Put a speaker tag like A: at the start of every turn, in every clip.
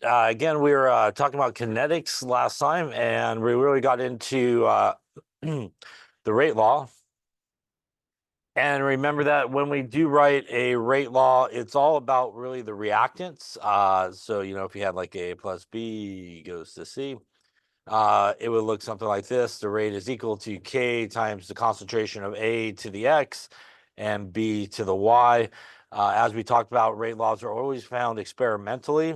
A: Again, we were talking about kinetics last time, and we really got into the rate law. And remember that when we do write a rate law, it's all about really the reactants. So, if you had like A plus B goes to C, it would look something like this. The rate is equal to K times the concentration of A to the X and B to the Y. As we talked about, rate laws are always found experimentally.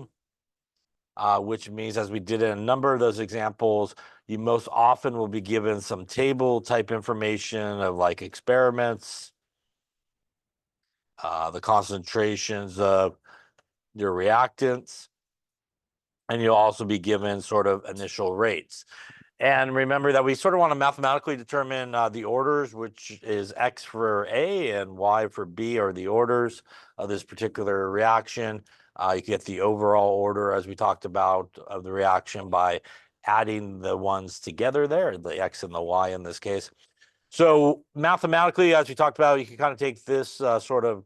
A: Which means, as we did in a number of those examples, you most often will be given some table type information of like experiments, the concentrations of your reactants, and you'll also be given sort of initial rates. And remember that we sort of want to mathematically determine the orders, which is X for A and Y for B are the orders of this particular reaction. You get the overall order, as we talked about, of the reaction by adding the ones together there, the X and the Y in this case. So mathematically, as we talked about, you can kind of take this sort of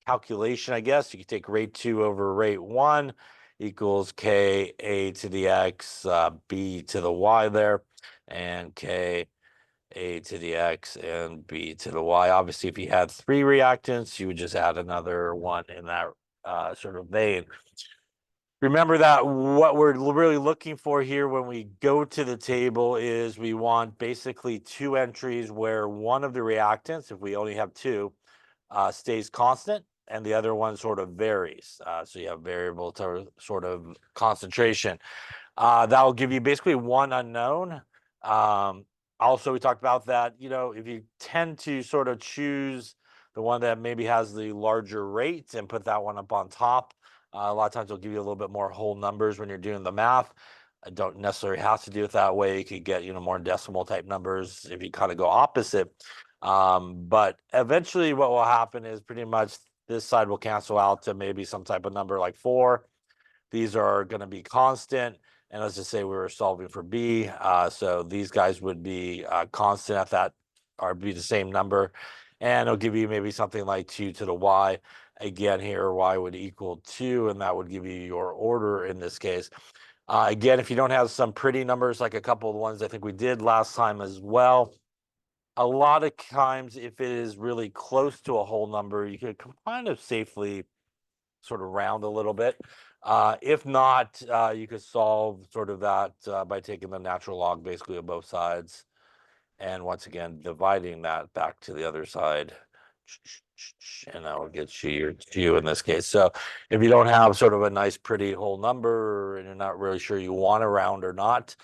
A: calculation, I guess. You can take rate 2 over rate 1 equals K A to the X, B to the Y there, and K A to the X and B to the Y. Obviously, if you had 3 reactants, you would just add another one in that sort of vein. Remember that what we're really looking for here when we go to the table is we want basically 2 entries where one of the reactants, if we only have 2, stays constant and the other one sort of varies. So you have variable to sort of concentration. That will give you basically one unknown. Also, we talked about that, if you tend to sort of choose the one that maybe has the larger rate and put that one up on top, a lot of times they'll give you a little bit more whole numbers when you're doing the math. I don't necessarily have to do it that way. You could get, more decimal type numbers if you kind of go opposite. But eventually what will happen is pretty much this side will cancel out to maybe some type of number like 4. These are going to be constant. And let's just say we were solving for B. So these guys would be constant at that, or be the same number. And it'll give you maybe something like 2 to the Y. Again, here, Y would equal 2, and that would give you your order in this case. Again, if you don't have some pretty numbers, like a couple of the ones I think we did last time as well, a lot of times, if it is really close to a whole number, you could kind of safely sort of round a little bit. If not, you could solve sort of that by taking the natural log basically of both sides. And once again, dividing that back to the other side. And that will get you your 2 in this case. So if you don't have sort of a nice, pretty whole number and you're not really sure you want to round or not,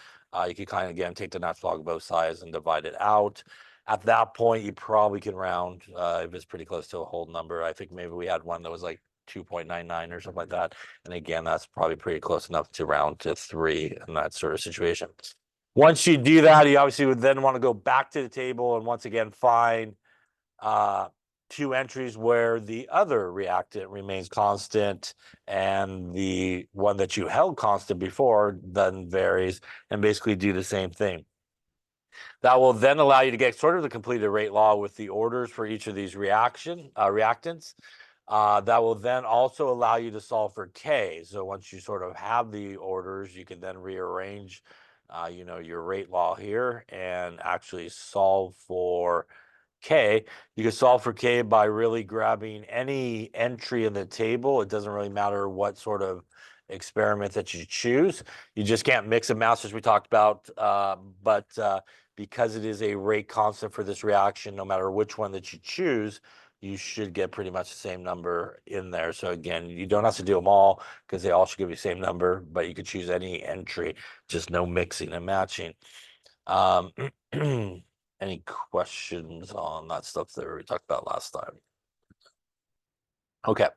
A: you can kind of, again, take the natural log of both sides and divide it out. At that point, you probably can round if it's pretty close to a whole number. I think maybe we had one that was like 2.99 or something like that. And again, that's probably pretty close enough to round to 3 in that sort of situation. Once you do that, you obviously would then want to go back to the table and once again find 2 entries where the other reactant remains constant and the one that you held constant before then varies, and basically do the same thing. That will then allow you to get sort of the completed rate law with the orders for each of these reactants. That will then also allow you to solve for K. So once you sort of have the orders, you can then rearrange, your rate law here and actually solve for K. You can solve for K by really grabbing any entry in the table. It doesn't really matter what sort of experiment that you choose. You just can't mix and match, as we talked about. But because it is a rate constant for this reaction, no matter which one that you choose, you should get pretty much the same number in there. So again, you don't have to do them all because they all should give you the same number, but you could choose any entry, just no mixing and matching. Any questions on that stuff that we talked about last time? Okay.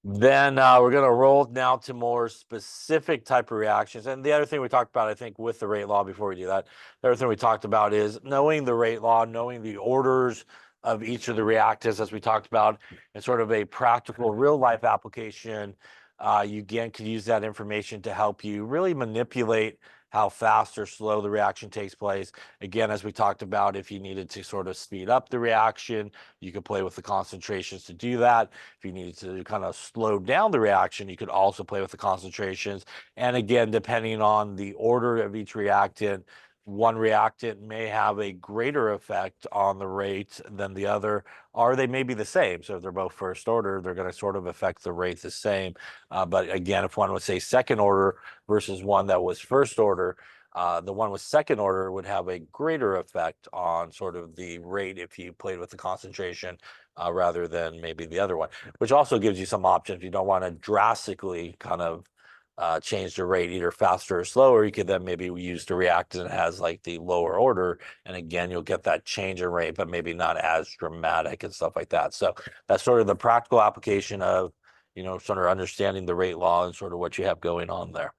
A: Then we're going to roll now to more specific type of reactions. And the other thing we talked about, I think, with the rate law before we do that, the other thing we talked about is knowing the rate law, knowing the orders of each of the reactants, as we talked about, in sort of a practical real-life application. You, again, could use that information to help you really manipulate how fast or slow the reaction takes place. Again, as we talked about, if you needed to sort of speed up the reaction, you could play with the concentrations to do that. If you needed to kind of slow down the reaction, you could also play with the concentrations. And again, depending on the order of each reactant, one reactant may have a greater effect on the rate than the other, or they may be the same. So if they're both first order, they're going to sort of affect the rate the same. But again, if one was, say, second order versus one that was first order, the one with second order would have a greater effect on sort of the rate if you played with the concentration rather than maybe the other one, which also gives you some options. You don't want to drastically kind of change the rate either faster or slower. You could then maybe use the reactant that has like the lower order, and again you'll get that change in rate, but maybe not as dramatic and stuff like that. So that's sort of the practical application of, you know, sort of understanding the rate law and sort of what you have going on there.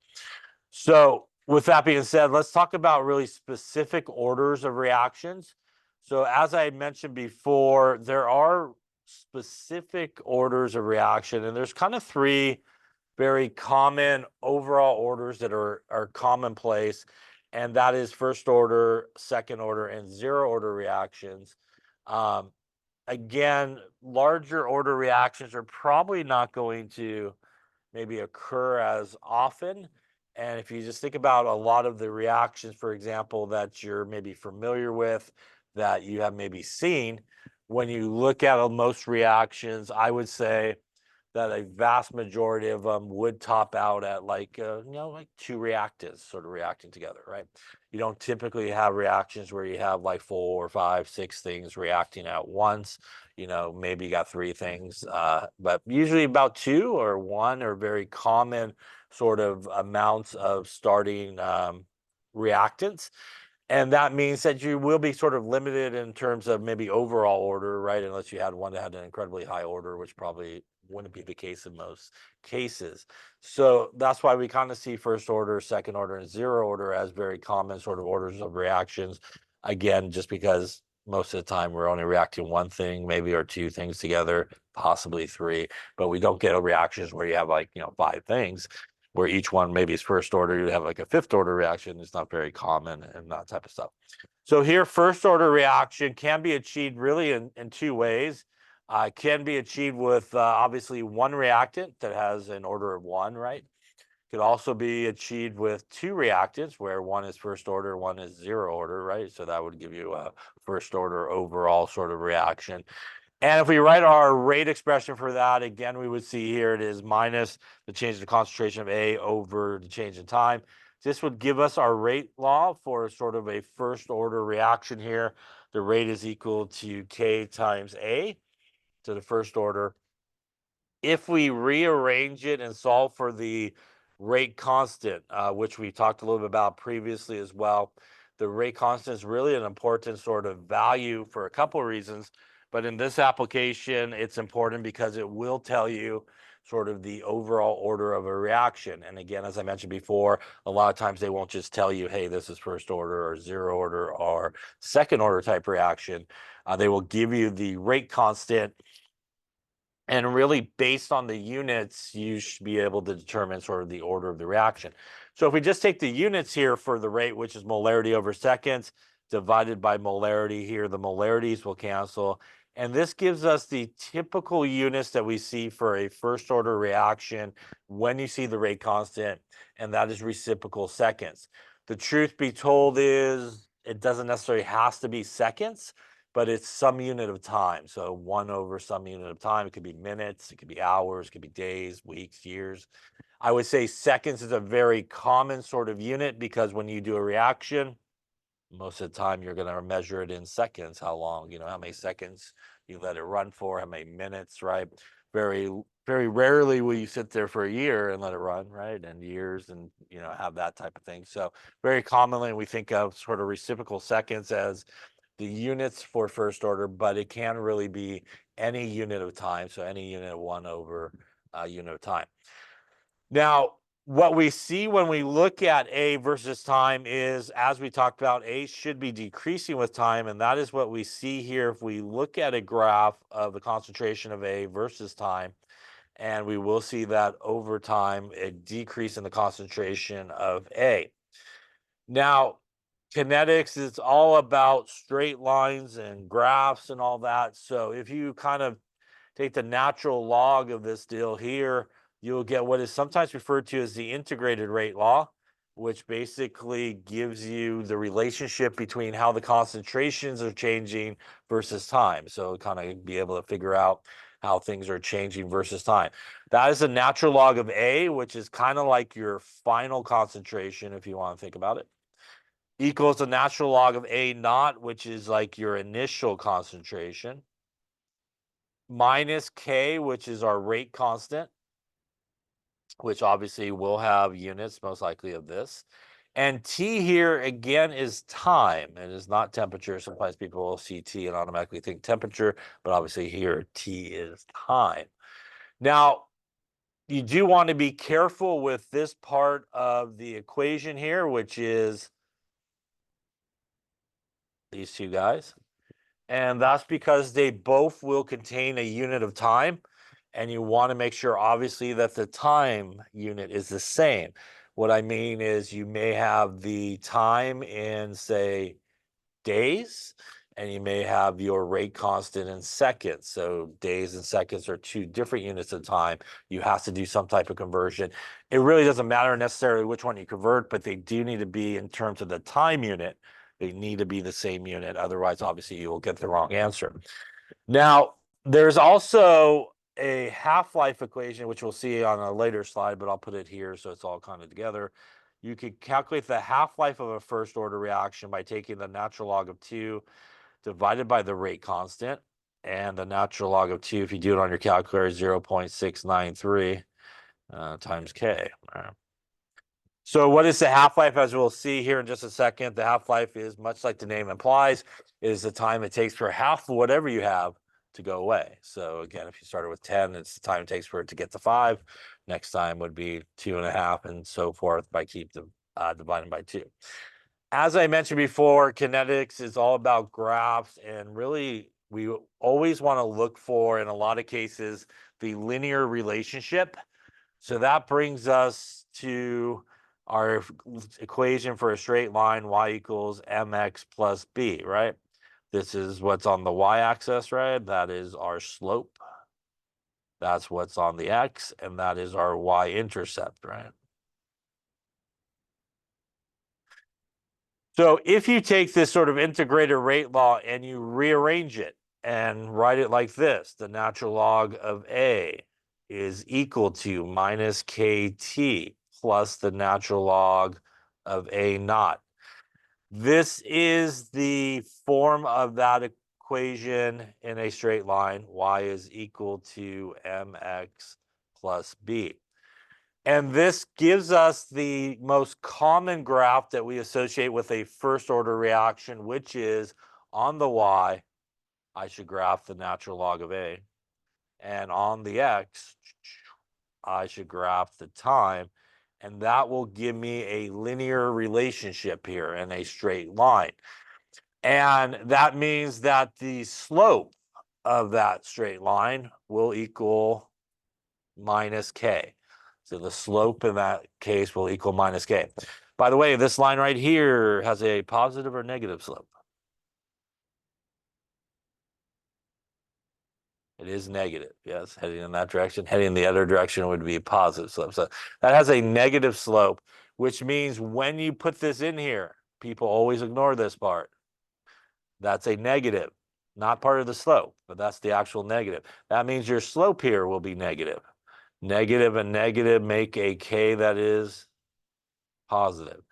A: So with that being said, let's talk about really specific orders of reactions. So as I mentioned before, there are specific orders of reaction, and there's kind of three very common overall orders that are commonplace, and that is first order, second order, and zero order reactions. Again, larger order reactions are probably not going to maybe occur as often. And if you just think about a lot of the reactions, for example, that you're maybe familiar with, that you have maybe seen, when you look at most reactions, I would say that a vast majority of them would top out at like, you know, like two reactants sort of reacting together, right? You don't typically have reactions where you have like 4, 5, 6 things reacting at once. You know, maybe you got 3 things, but usually about 2 or 1 are very common sort of amounts of starting reactants. And that means that you will be sort of limited in terms of maybe overall order, right? Unless you had one that had an incredibly high order, which probably wouldn't be the case in most cases. So that's why we kind of see first order, second order, and zero order as very common sort of orders of reactions. Again, just because most of the time we're only reacting one thing, maybe or 2 things together, possibly 3, but we don't get reactions where you have like, you know, 5 things, where each one maybe is first order, you have like a fifth order reaction. It's not very common and that type of stuff. So here, first order reaction can be achieved really in 2 ways. Can be achieved with obviously one reactant that has an order of 1, right? Could also be achieved with 2 reactants where one is first order, one is zero order, right? So that would give you a first order overall sort of reaction. And if we write our rate expression for that, again, we would see here it is minus the change in the concentration of A over the change in time. This would give us our rate law for sort of a first order reaction here. The rate is equal to K times A to the first order. If we rearrange it and solve for the rate constant, which we talked a little bit about previously as well, the rate constant is really an important sort of value for a couple of reasons. But in this application, it's important because it will tell you sort of the overall order of a reaction. And again, as I mentioned before, a lot of times they won't just tell you, hey, this is first order or zero order or second order type reaction. They will give you the rate constant. And really, based on the units, you should be able to determine sort of the order of the reaction. So if we just take the units here for the rate, which is molarity over seconds, divided by molarity here, the molarities will cancel. And this gives us the typical units that we see for a first order reaction when you see the rate constant, and that is reciprocal seconds. The truth be told is it doesn't necessarily have to be seconds, but it's some unit of time. So 1 over some unit of time. It could be minutes, it could be hours, it could be days, weeks, years. I would say seconds is a very common sort of unit because when you do a reaction, most of the time you're going to measure it in seconds. How long, you know, how many seconds you let it run for, how many minutes, right? Very, very rarely will you sit there for a year and let it run, right? And years and, you know, have that type of thing. So very commonly we think of sort of reciprocal seconds as the units for first order, but it can really be any unit of time. So any unit of 1 over a unit of time. Now, what we see when we look at A versus time is, as we talked about, A should be decreasing with time. And that is what we see here if we look at a graph of the concentration of A versus time. And we will see that over time, a decrease in the concentration of A. Now, kinetics is all about straight lines and graphs and all that. So if you kind of take the natural log of this deal here, you'll get what is sometimes referred to as the integrated rate law, which basically gives you the relationship between how the concentrations are changing versus time. So kind of be able to figure out how things are changing versus time. That is a natural log of A, which is kind of like your final concentration, if you want to think about it, equals the natural log of A naught, which is like your initial concentration, minus K, which is our rate constant, which obviously will have units, most likely of this. And T here, again, is time. It is not temperature. Sometimes people will see T and automatically think temperature, but obviously here, T is time. Now, you do want to be careful with this part of the equation here, which is these two guys. And that's because they both will contain a unit of time. And you want to make sure, obviously, that the time unit is the same. What I mean is you may have the time in, say, days, and you may have your rate constant in seconds. So days and seconds are two different units of time. You have to do some type of conversion. It really doesn't matter necessarily which one you convert, but they do need to be, in terms of the time unit, they need to be the same unit. Otherwise, obviously, you will get the wrong answer. Now, there's also a half-life equation, which we'll see on a later slide, but I'll put it here so it's all kind of together. You could calculate the half-life of a first-order reaction by taking the natural log of 2 divided by the rate constant, and the natural log of 2, if you do it on your calculator, is 0.693 times K. All right. So what is the half-life? As we'll see here in just a second, the half-life is, much like the name implies, is the time it takes for half of whatever you have to go away. So again, if you started with 10, it's the time it takes for it to get to 5. Next time would be 2.5, and so forth by dividing by 2. As I mentioned before, kinetics is all about graphs, and really we always want to look for, in a lot of cases, the linear relationship. So that brings us to our equation for a straight line, y equals mx plus b, right? This is what's on the y-axis, right? That is our slope. That's what's on the x, and that is our y-intercept, right? So if you take this sort of integrated rate law and you rearrange it and write it like this, the natural log of A is equal to minus KT plus the natural log of A naught. This is the form of that equation in a straight line. Y is equal to mx plus b. And this gives us the most common graph that we associate with a first order reaction, which is on the y, I should graph the natural log of A. And on the x, I should graph the time. And that will give me a linear relationship here in a straight line. And that means that the slope of that straight line will equal minus k. So the slope in that case will equal minus k. By the way, this line right here has a positive or negative slope. It is negative, yes, heading in that direction. Heading in the other direction would be a positive slope. So that has a negative slope, which means when you put this in here, people always ignore this part. That's a negative, not part of the slope, but that's the actual negative. That means your slope here will be negative. Negative and negative make a k that is positive.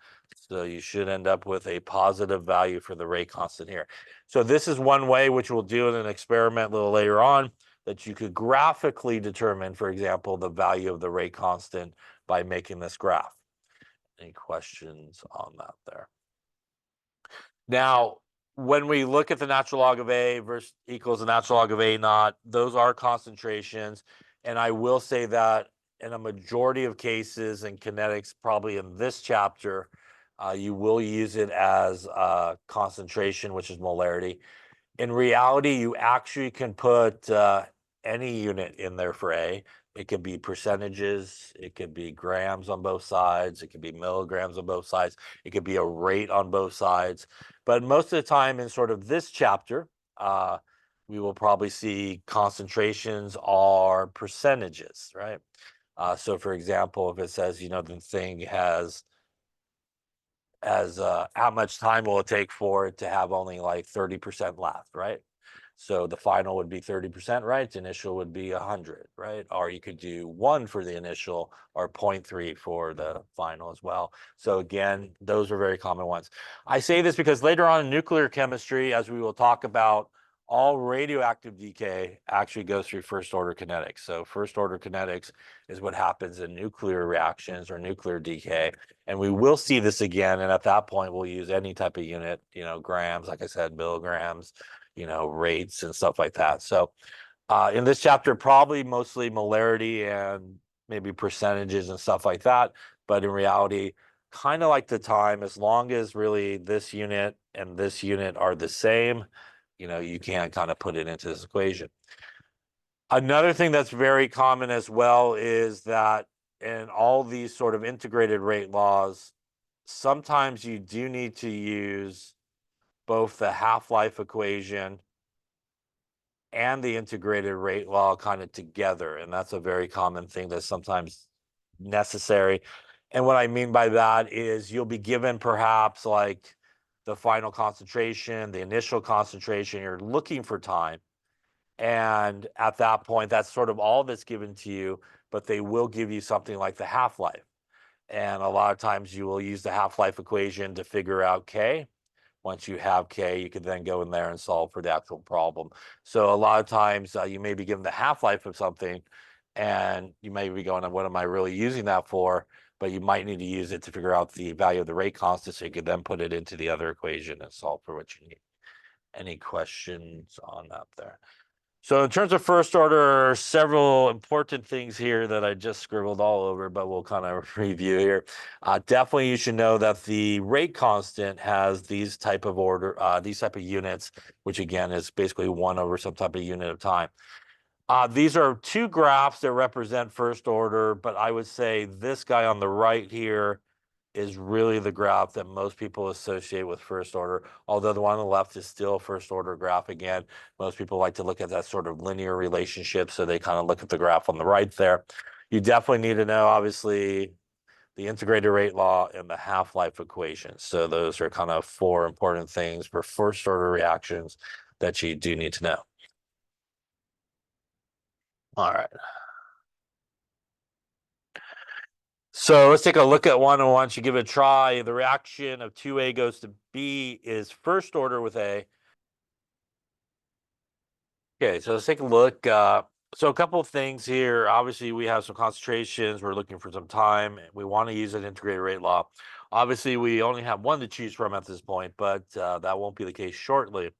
A: So you should end up with a positive value for the rate constant here. So this is one way, which we'll do in an experiment a little later on, that you could graphically determine, for example, the value of the rate constant by making this graph. Any questions on that there? Now, when we look at the natural log of A versus equals the natural log of A naught, those are concentrations. And I will say that in a majority of cases in kinetics, probably in this chapter, you will use it as concentration, which is molarity. In reality, you actually can put any unit in there for A. It could be percentages, it could be grams on both sides, it could be milligrams on both sides, it could be a rate on both sides. But most of the time in sort of this chapter, we will probably see concentrations are percentages, right? So for example, if it says, you know, the thing has how much time will it take for it to have only like 30% left, right? So the final would be 30%, right? The initial would be 100, right? Or you could do 1 for the initial or 0.3 for the final as well. So again, those are very common ones. I say this because later on in nuclear chemistry, as we will talk about, all radioactive decay actually goes through first order kinetics. So first order kinetics is what happens in nuclear reactions or nuclear decay. And we will see this again. And at that point, we'll use any type of unit, you know, grams, like I said, milligrams, you know, rates and stuff like that. So in this chapter, probably mostly molarity and maybe percentages and stuff like that. But in reality, kind of like the time, as long as really this unit and this unit are the same, you know, you can kind of put it into this equation. Another thing that's very common as well is that in all these sort of integrated rate laws, sometimes you do need to use both the half-life equation and the integrated rate law kind of together. And that's a very common thing that's sometimes necessary. And what I mean by that is you'll be given perhaps like the final concentration, the initial concentration, you're looking for time. And at that point, that's sort of all that's given to you, but they will give you something like the half-life. And a lot of times you will use the half-life equation to figure out K. Once you have K, you can then go in there and solve for the actual problem. So a lot of times you may be given the half-life of something and you may be going, what am I really using that for? But you might need to use it to figure out the value of the rate constant so you could then put it into the other equation and solve for what you need. Any questions on that there? So in terms of first order, several important things here that I just scribbled all over, but we'll kind of review here. Definitely you should know that the rate constant has these type of units, which again is basically 1 over some type of unit of time. These are 2 graphs that represent first order, but I would say this guy on the right here is really the graph that most people associate with first order, although the one on the left is still a first order graph. Again, most people like to look at that sort of linear relationship, so they kind of look at the graph on the right there. You definitely need to know, obviously, the integrated rate law and the half-life equation. So those are kind of 4 important things for first order reactions that you do need to know. All right. So let's take a look at one, and once you give it a try, the reaction of 2A goes to B is first order with A. Okay, so let's take a look. So a couple of things here. Obviously, we have some concentrations. We're looking for some time. We want to use an integrated rate law. Obviously, we only have one to choose from at this point, but that won't be the case shortly.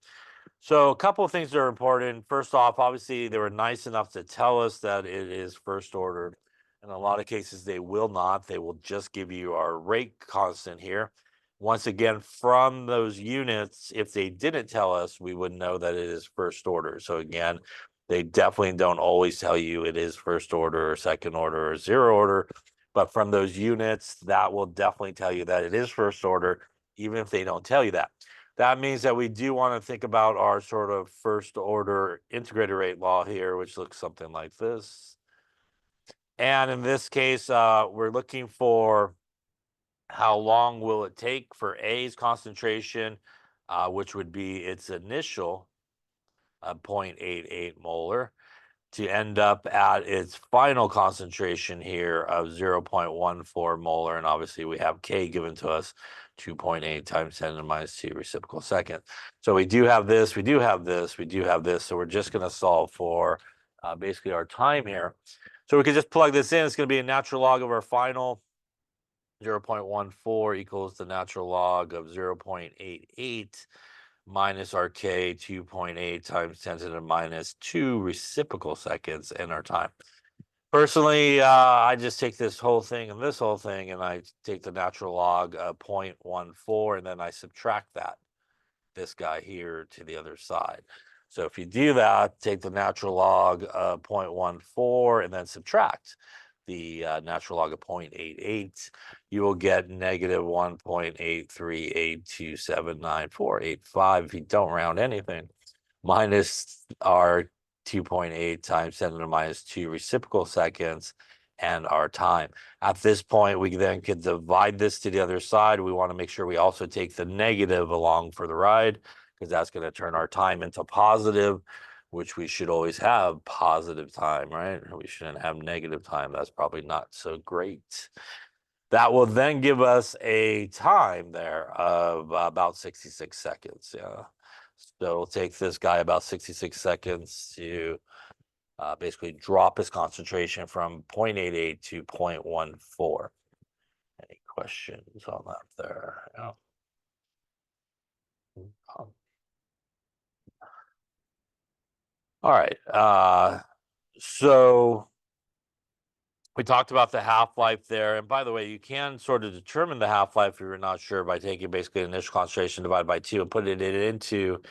A: So a couple of things that are important. First off, obviously, they were nice enough to tell us that it is first order. In a lot of cases, they will not. They will just give you our rate constant here. Once again, from those units, if they didn't tell us, we would know that it is first order. So again, they definitely don't always tell you it is first order or second order or zero order. But from those units, that will definitely tell you that it is first order, even if they don't tell you that. That means that we do want to think about our sort of first order integrated rate law here, which looks something like this. And in this case, we're looking for how long will it take for A's concentration, which would be its initial 0.88 molar, to end up at its final concentration here of 0.14 molar. And obviously we have K given to us, 2.8 times 10 to the minus 2 reciprocal second. So we do have this, we do have this, we do have this. So we're just going to solve for basically our time here. So we can just plug this in. It's going to be a natural log of our final. 0.14 equals the natural log of 0.88 minus our K, 2.8 times 10 to the minus 2 reciprocal seconds in our time. Personally, I just take this whole thing and this whole thing, and I take the natural log of 0.14, and then I subtract that, this guy here, to the other side. So if you do that, take the natural log of 0.14 and then subtract the natural log of 0.88, you will get negative 1.838279485 if you don't round anything, minus our 2.8 times 10 to the minus 2 reciprocal seconds and our time. At this point, we then can divide this to the other side. We want to make sure we also take the negative along for the ride, because that's going to turn our time into positive, which we should always have positive time, right? We shouldn't have negative time. That's probably not so great. That will then give us a time there of about 66 seconds. Yeah. So it'll take this guy about 66 seconds to basically drop his concentration from 0.88 to 0.14. Any questions on that there? Yeah. All right. So we talked about the half-life there. And by the way, you can sort of determine the half-life if you're not sure by taking basically initial concentration divided by 2 and putting it into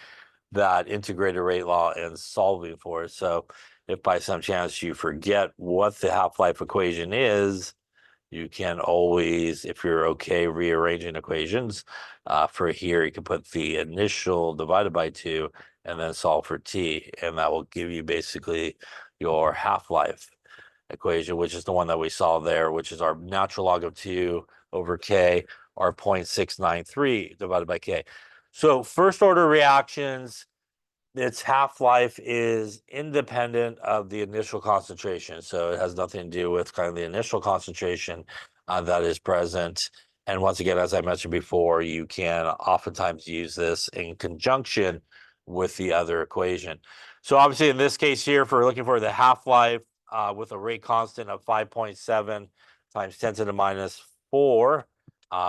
A: that integrated rate law and solving for it. So if by some chance you forget what the half-life equation is, you can always, if you're okay rearranging equations, for here, you can put the initial divided by 2 and then solve for t, and that will give you basically your half-life equation, which is the one that we saw there, which is our natural log of 2 over k, or 0.693 divided by k. So first order reactions, its half-life is independent of the initial concentration. So it has nothing to do with kind of the initial concentration that is present. And once again, as I mentioned before, you can oftentimes use this in conjunction with the other equation. So obviously in this case here, if we're looking for the half-life with a rate constant of 5.7 times 10 to the minus 4,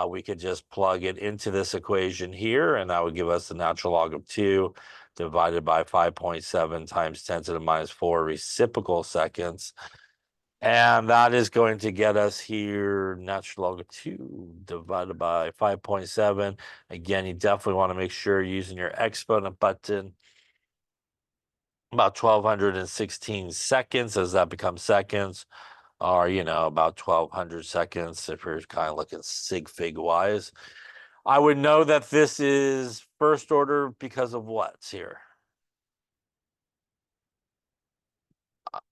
A: we could just plug it into this equation here, and that would give us the natural log of 2 divided by 5.7 times 10 to the minus 4 reciprocal seconds. And that is going to get us here natural log of 2 divided by 5.7. Again, you definitely want to make sure you're using your exponent button. About 1216 seconds, as that becomes seconds, or, about 1200 seconds if you're kind of looking sig fig wise. I would know that this is first order because of what's here?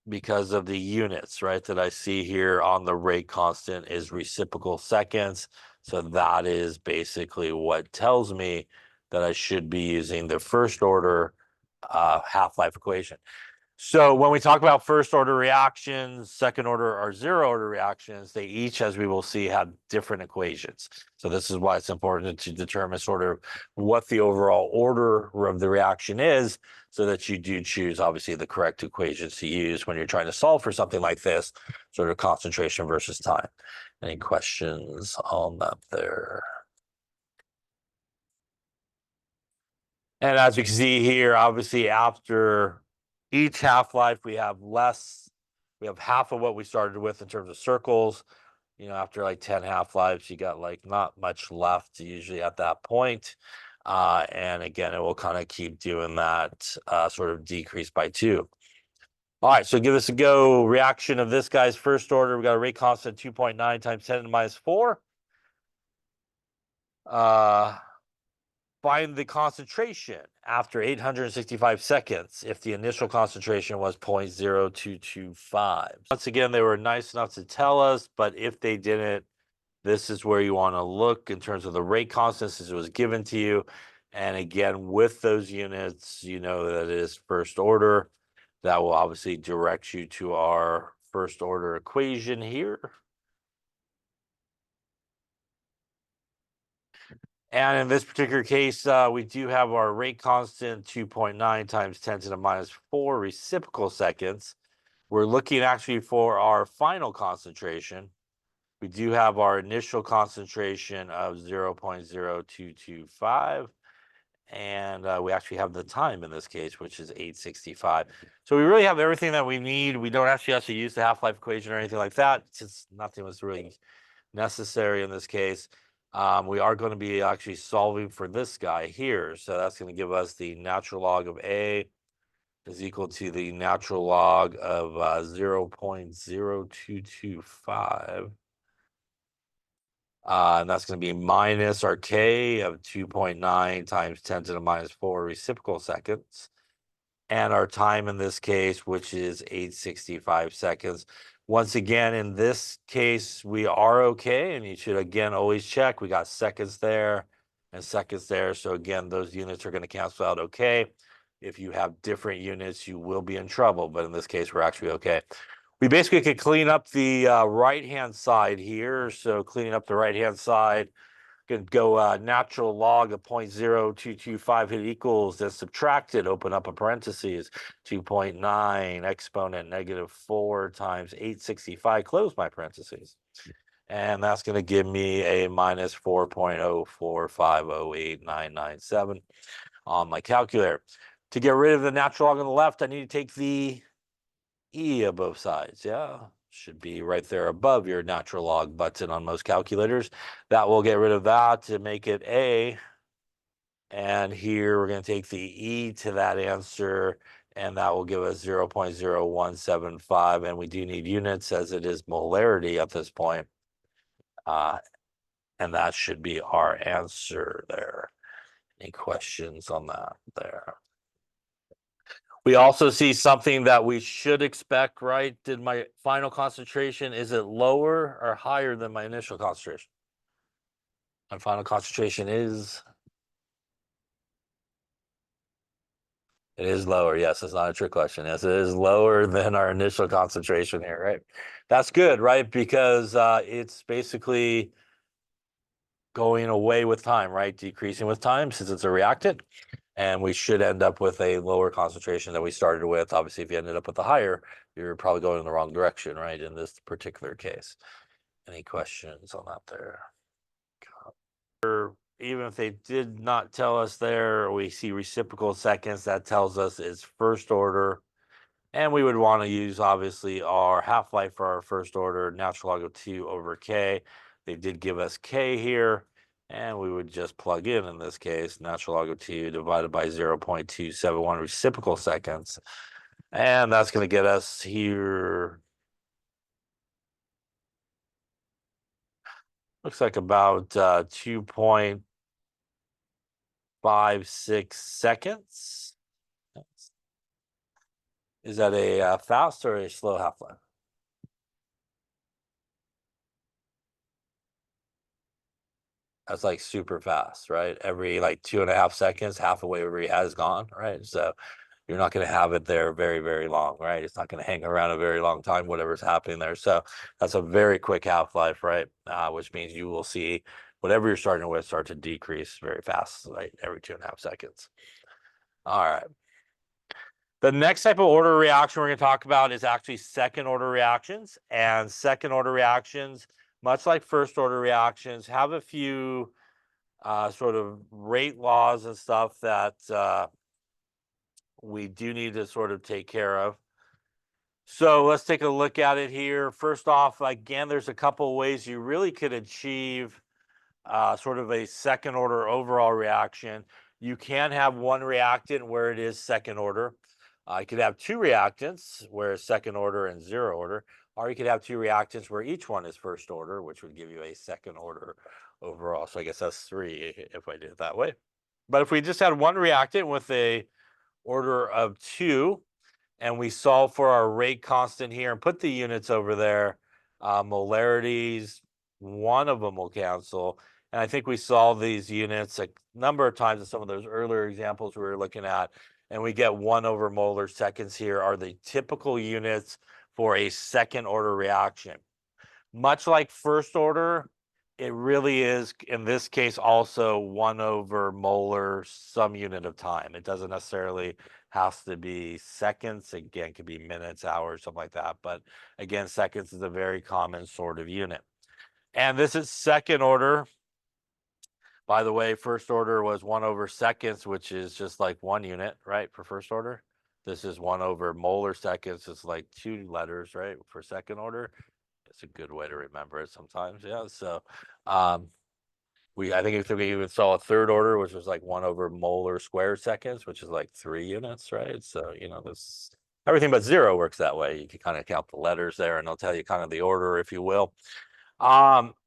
A: Because of the units, right, that I see here on the rate constant is reciprocal seconds. So that is basically what tells me that I should be using the first order half-life equation. So when we talk about first order reactions, second order or zero order reactions, they each, as we will see, have different equations. So this is why it's important to determine sort of what the overall order of the reaction is, so that you do choose, obviously, the correct equations to use when you're trying to solve for something like this, sort of concentration versus time. Any questions on that there? And as you can see here, obviously, after each half-life, we have half of what we started with in terms of circles. After like 10 half-lives, you got like not much left usually at that point. And again, it will kind of keep doing that, sort of decrease by 2. All right, so give us a go. Reaction of this guy's first order. We got a rate constant 2.9 times 10 to the minus 4. Find the concentration after 865 seconds if the initial concentration was 0.0225. Once again, they were nice enough to tell us, but if they didn't, this is where you want to look in terms of the rate constant since it was given to you. And again, with those units, you know that it is first order. That will obviously direct you to our first order equation here. And in this particular case, we do have our rate constant 2.9 times 10 to the minus 4 reciprocal seconds. We're looking actually for our final concentration. We do have our initial concentration of 0.0225. And we actually have the time in this case, which is 865. So we really have everything that we need. We don't actually have to use the half-life equation or anything like that, since nothing was really necessary in this case. We are going to be actually solving for this guy here. So that's going to give us the natural log of A is equal to the natural log of 0.0225. And that's going to be minus our K of 2.9 times 10 to the minus 4 reciprocal seconds. And our time in this case, which is 865 seconds. Once again, in this case, we are okay. And you should, again, always check. We got seconds there and seconds there. So again, those units are going to cancel out okay. If you have different units, you will be in trouble. But in this case, we're actually okay. We basically could clean up the right-hand side here. So cleaning up the right-hand side, could go natural log of 0.0225 it equals, then subtract it, open up a parentheses, 2.9 exponent -4 times 865, close my parentheses. And that's going to give me a minus 4.045089997 on my calculator. To get rid of the natural log on the left, I need to take the E of both sides. Yeah, should be right there above your natural log button on most calculators. That will get rid of that to make it A. And here we're going to take the E to that answer, and that will give us 0.0175. And we do need units as it is molarity at this point. And that should be our answer there. Any questions on that there? We also see something that we should expect, right? Did my final concentration, is it lower or higher than my initial concentration? My final concentration is, it is lower. Yes, it's not a trick question. Yes, it is lower than our initial concentration here, right? That's good, right? Because it's basically going away with time, right? Decreasing with time since it's a reactant. And we should end up with a lower concentration than we started with. Obviously, if you ended up with a higher, you're probably going in the wrong direction, right? In this particular case. Any questions on that there? Even if they did not tell us there, we see reciprocal seconds. That tells us it's first order. And we would want to use, obviously, our half-life for our first order, natural log of 2 over K. They did give us K here. And we would just plug in this case, natural log of 2 divided by 0.271 reciprocal seconds. And that's going to get us here. Looks like about 2.56 seconds. Is that a fast or a slow half-life? That's like super fast, right? Every like 2.5 seconds, half of whatever he has gone, right? So you're not going to have it there very, very long, right? It's not going to hang around a very long time, whatever's happening there. So that's a very quick half-life, right? Which means you will see whatever you're starting with start to decrease very fast, right? Every 2.5 seconds. All right. The next type of order reaction we're going to talk about is actually second order reactions. And second order reactions, much like first order reactions, have a few sort of rate laws and stuff that we do need to sort of take care of. So let's take a look at it here. First off, again, there's a couple of ways you really could achieve sort of a second order overall reaction. You can have one reactant where it is second order. You could have two reactants where it's second order and zero order, or you could have two reactants where each one is first order, which would give you a second order overall. So I guess that's 3 if I did it that way. But if we just had one reactant with a order of 2, and we solve for our rate constant here and put the units over there, molarities, one of them will cancel. And I think we solve these units a number of times in some of those earlier examples we were looking at, and we get 1 over molar seconds here are the typical units for a second order reaction. Much like first order, it really is, in this case, also 1 over molar some unit of time. It doesn't necessarily have to be seconds. Again, it could be minutes, hours, something like that. But again, seconds is a very common sort of unit. And this is second order. By the way, first order was 1 over seconds, which is just like 1 unit, right, for first order. This is 1 over molar seconds. It's like 2 letters, right, for second order. It's a good way to remember it sometimes. Yeah. So I think if we even saw a third order, which was like 1 over molar square seconds, which is like 3 units, right? So, this everything but zero works that way. You can kind of count the letters there, and they'll tell you kind of the order, if you will.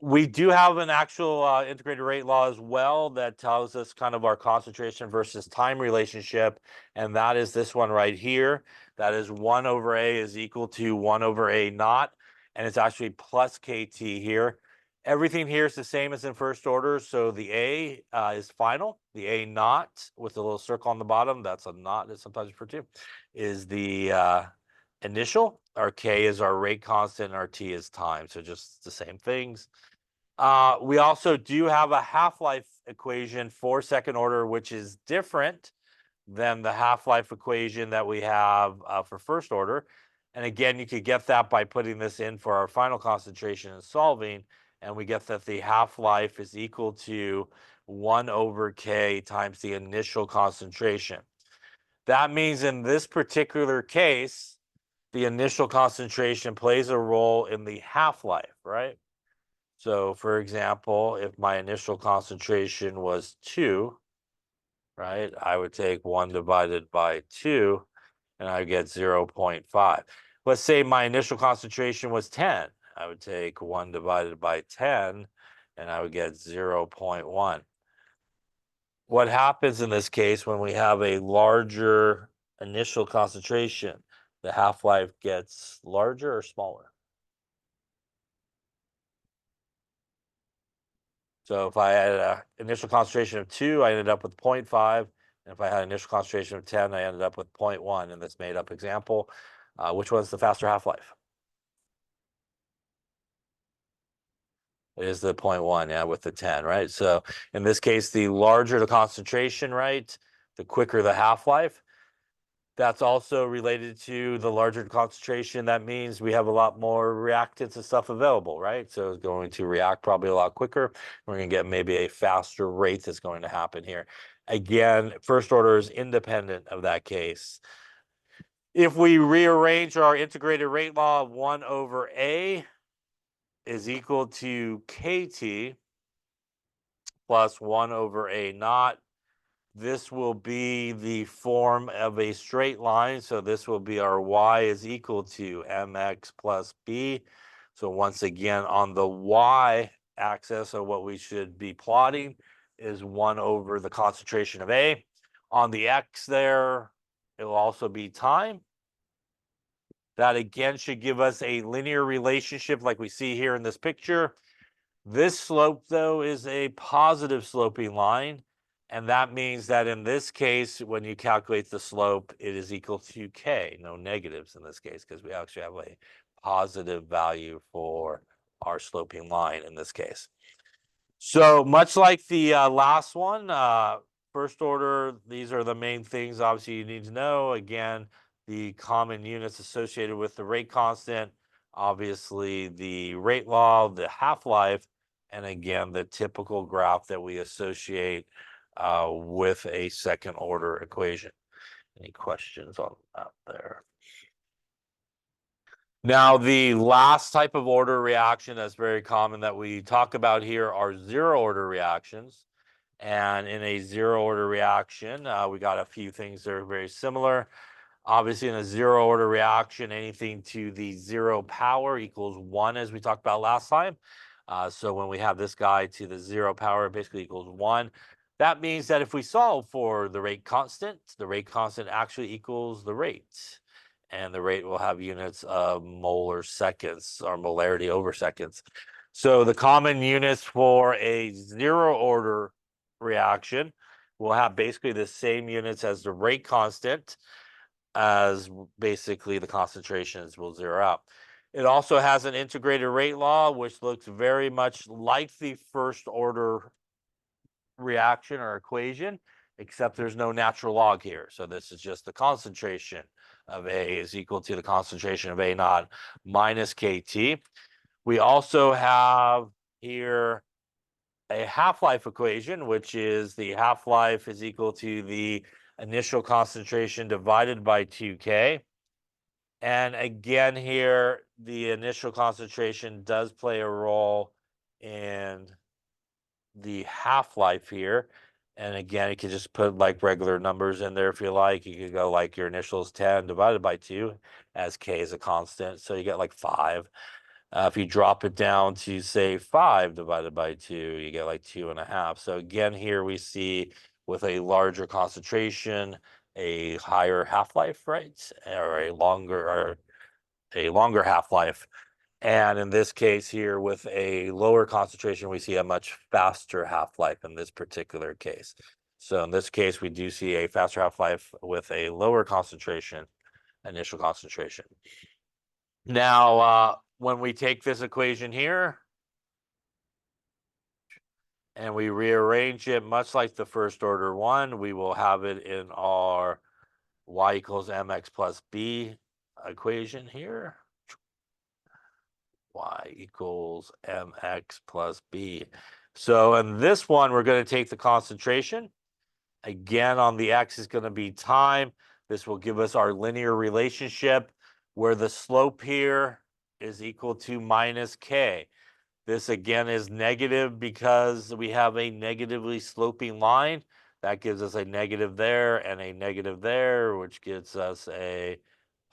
A: We do have an actual integrated rate law as well that tells us kind of our concentration versus time relationship, and that is this one right here. That is 1 over A is equal to 1 over A naught, and it's actually plus KT here. Everything here is the same as in first order, so the A is final. The A naught with a little circle on the bottom, that's a naught that sometimes referred to, is the initial. Our K is our rate constant, and our T is time, so just the same things. We also do have a half-life equation for second order, which is different than the half-life equation that we have for first order. And again, you could get that by putting this in for our final concentration and solving, and we get that the half-life is equal to 1 over K times the initial concentration. That means in this particular case, the initial concentration plays a role in the half-life, right? So for example, if my initial concentration was 2, right, I would take 1 divided by 2, and I get 0.5. Let's say my initial concentration was 10. I would take 1 divided by 10, and I would get 0.1. What happens in this case when we have a larger initial concentration? The half-life gets larger or smaller? So if I had an initial concentration of 2, I ended up with 0.5. And if I had an initial concentration of 10, I ended up with 0.1 in this made-up example. Which one's the faster half-life? It is the 0.1, yeah, with the 10, right? So in this case, the larger the concentration, right, the quicker the half-life. That's also related to the larger concentration. That means we have a lot more reactants and stuff available, right? So it's going to react probably a lot quicker. We're going to get maybe a faster rate that's going to happen here. Again, first order is independent of that case. If we rearrange our integrated rate law of 1 over A is equal to KT plus 1 over A naught, this will be the form of a straight line. So this will be our y is equal to mx plus b. So once again, on the y axis, so what we should be plotting is 1 over the concentration of A. On the x there, it will also be time. That again should give us a linear relationship like we see here in this picture. This slope, though, is a positive sloping line. And that means that in this case, when you calculate the slope, it is equal to K. No negatives in this case, because we actually have a positive value for our sloping line in this case. So much like the last one, first order, these are the main things obviously you need to know. Again, the common units associated with the rate constant, obviously the rate law, the half-life, and again, the typical graph that we associate with a second order equation. Any questions on that there? Now, the last type of order reaction that's very common that we talk about here are zero order reactions. And in a zero order reaction, we got a few things that are very similar. Obviously, in a zero order reaction, anything to the 0 power equals 1, as we talked about last time. So when we have this guy to the 0 power, it basically equals 1. That means that if we solve for the rate constant actually equals the rate. And the rate will have units of molar seconds or molarity over seconds. So the common units for a zero order reaction will have basically the same units as the rate constant, as basically the concentrations will zero out. It also has an integrated rate law, which looks very much like the first order reaction or equation, except there's no natural log here. So this is just the concentration of A is equal to the concentration of A naught minus KT. We also have here a half-life equation, which is the half-life is equal to the initial concentration divided by 2K. And again here, the initial concentration does play a role in the half-life here. And again, you can just put like regular numbers in there if you like. You could go like your initials 10 divided by 2, as K is a constant. So you get like 5. If you drop it down to say 5 divided by 2, you get like 2.5. So again, here we see with a larger concentration, a higher half-life, right? Or a longer half-life. And in this case here, with a lower concentration, we see a much faster half-life in this particular case. So in this case, we do see a faster half-life with a lower concentration, initial concentration. Now, when we take this equation here and we rearrange it, much like the first order one, we will have it in our y equals mx plus b equation here. Y equals mx plus b. So in this one, we're going to take the concentration. Again, on the x is going to be time. This will give us our linear relationship where the slope here is equal to minus k. This again is negative because we have a negatively sloping line. That gives us a negative there and a negative there, which gives us a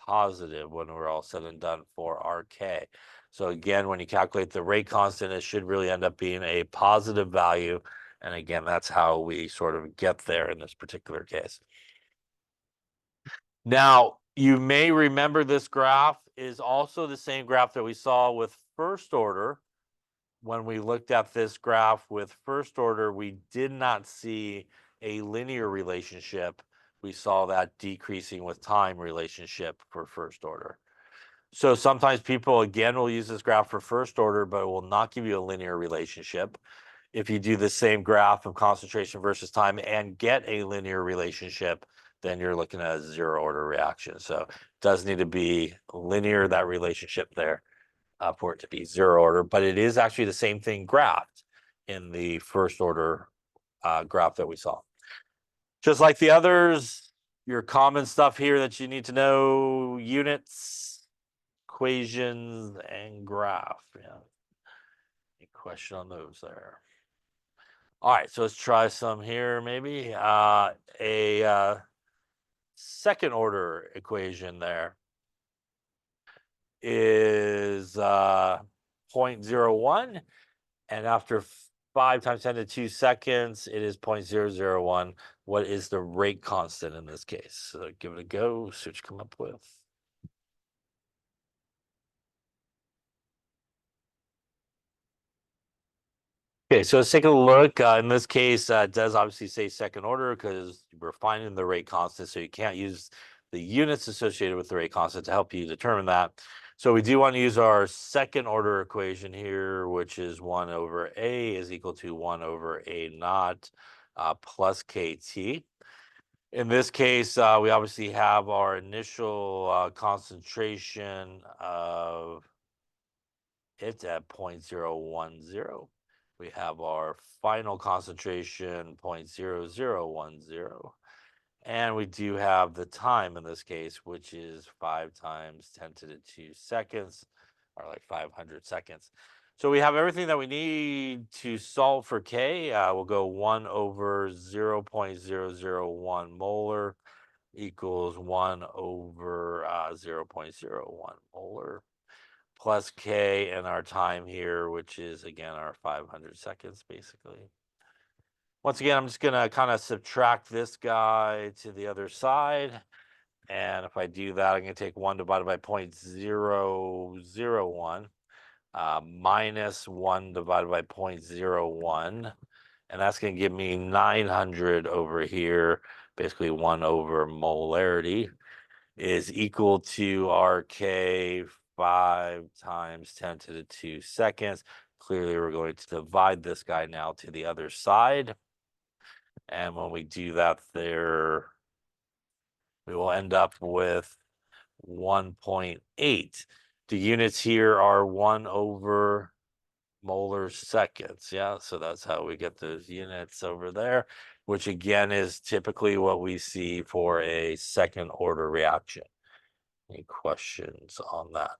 A: positive when we're all said and done for our k. So again, when you calculate the rate constant, it should really end up being a positive value. And again, that's how we sort of get there in this particular case. Now, you may remember this graph is also the same graph that we saw with first order. When we looked at this graph with first order, we did not see a linear relationship. We saw that decreasing with time relationship for first order. So sometimes people, again, will use this graph for first order, but it will not give you a linear relationship. If you do the same graph of concentration versus time and get a linear relationship, then you're looking at a zero order reaction. So it does need to be linear, that relationship there, for it to be zero order, but it is actually the same thing graphed in the first order graph that we saw. Just like the others, your common stuff here that you need to know: units, equations, and graph. Yeah. Any question on those there? All right, so let's try some here. Maybe a second order equation there is 0.01, and after 5 times 10 to 2 seconds, it is 0.001. What is the rate constant in this case? So give it a go, see what you come up with. Okay, so let's take a look. In this case, it does obviously say second order because we're finding the rate constant, so you can't use the units associated with the rate constant to help you determine that. So we do want to use our second order equation here, which is 1 over A is equal to 1 over A naught plus KT. In this case, we obviously have our initial concentration of it's at 0.010. We have our final concentration 0.0010. And we do have the time in this case, which is 5 times 10 to the 2 seconds, or like 500 seconds. So we have everything that we need to solve for K. We'll go 1 over 0.001 molar equals 1 over 0.01 molar plus K and our time here, which is again our 500 seconds basically. Once again, I'm just gonna kind of subtract this guy to the other side. And if I do that, I'm gonna take 1 divided by 0.001 minus 1 divided by 0.01. And that's gonna give me 900 over here, basically 1 over molarity is equal to RK 5 times 10 to the 2 seconds. Clearly, we're going to divide this guy now to the other side. And when we do that there, we will end up with 1.8. The units here are 1 over molar seconds. Yeah, so that's how we get those units over there, which again is typically what we see for a second order reaction. Any questions on that?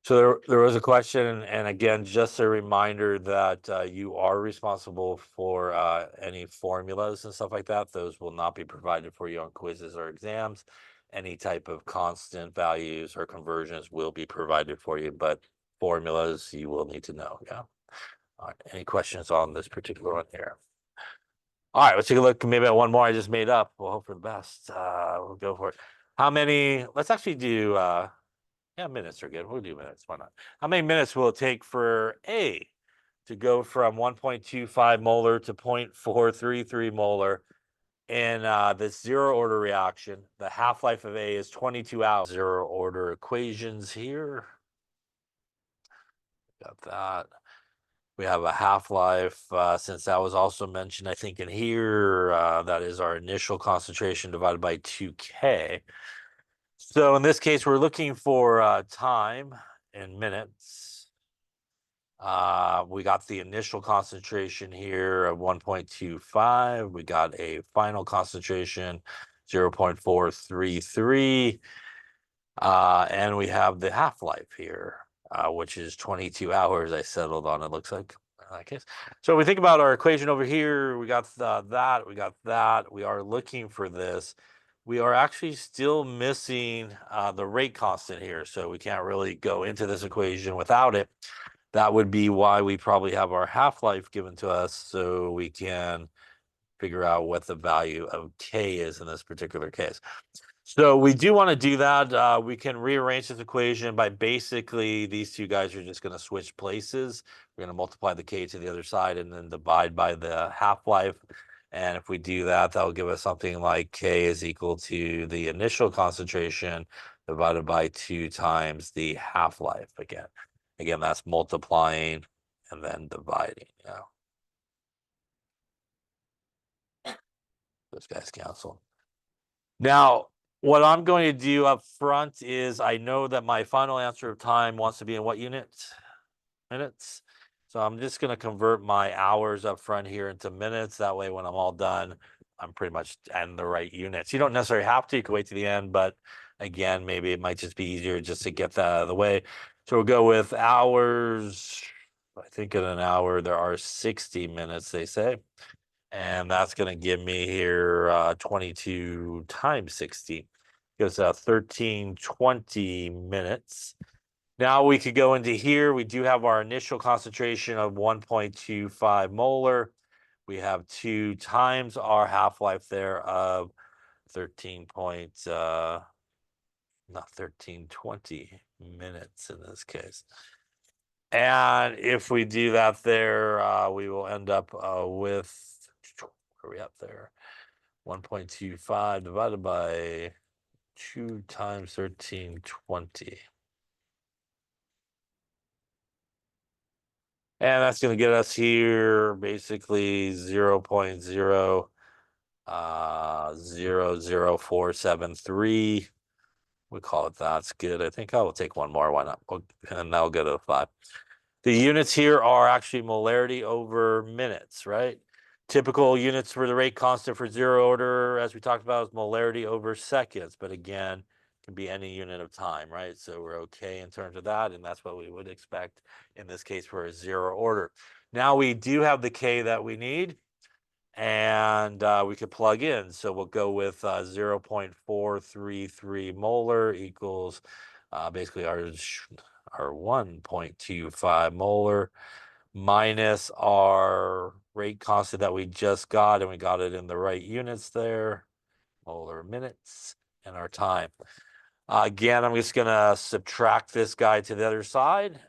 A: So there was a question, and again, just a reminder that you are responsible for any formulas and stuff like that. Those will not be provided for you on quizzes or exams. Any type of constant values or conversions will be provided for you, but formulas you will need to know. Yeah. All right. Any questions on this particular one here? All right, let's take a look maybe at one more I just made up. We'll hope for the best. We'll go for it. How many? Let's actually do yeah, minutes are good. We'll do minutes. Why not? How many minutes will it take for A to go from 1.25 molar to 0.433 molar in this zero order reaction? The half-life of A is 22 hours. Zero order equations here. Got that. We have a half-life, since that was also mentioned, I think, in here. That is our initial concentration divided by 2K. So in this case, we're looking for time in minutes. We got the initial concentration here of 1.25. We got a final concentration, 0.433. And we have the half-life here, which is 22 hours I settled on, it looks like, in that case. So we think about our equation over here. We got that, we got that. We are looking for this. We are actually still missing the rate constant here, so we can't really go into this equation without it. That would be why we probably have our half-life given to us, so we can figure out what the value of K is in this particular case. So we do want to do that. We can rearrange this equation by basically these two guys are just going to switch places. We're going to multiply the K to the other side and then divide by the half-life. And if we do that, that'll give us something like K is equal to the initial concentration divided by 2 times the half-life again. Again, that's multiplying and then dividing. Yeah. Those guys cancel. Now, what I'm going to do up front is I know that my final answer of time wants to be in what units? Minutes. So I'm just going to convert my hours up front here into minutes. That way, when I'm all done, I'm pretty much in the right units. You don't necessarily have to. You can wait to the end, but again, maybe it might just be easier just to get that out of the way. So we'll go with hours. I think in an hour, there are 60 minutes, they say. And that's going to give me here 22 times 60. Gives 1320 minutes. Now we could go into here. We do have our initial concentration of 1.25 molar. We have 2 times our half-life there of 1320 minutes in this case. And if we do that there, we will end up with, where are we up there? 1.25 divided by 2 times 1320. And that's going to get us here basically 0.00473. We call it that's good. I think I will take one more. Why not? And that'll go to 5. The units here are actually molarity over minutes, right? Typical units for the rate constant for zero order, as we talked about, is molarity over seconds. But again, can be any unit of time, right? So we're okay in terms of that, and that's what we would expect in this case for a zero order. Now we do have the K that we need, and we could plug in. So we'll go with 0.433 molar equals basically our 1.25 molar minus our rate constant that we just got, and we got it in the right units there, molar minutes, and our time. Again, I'm just going to subtract this guy to the other side,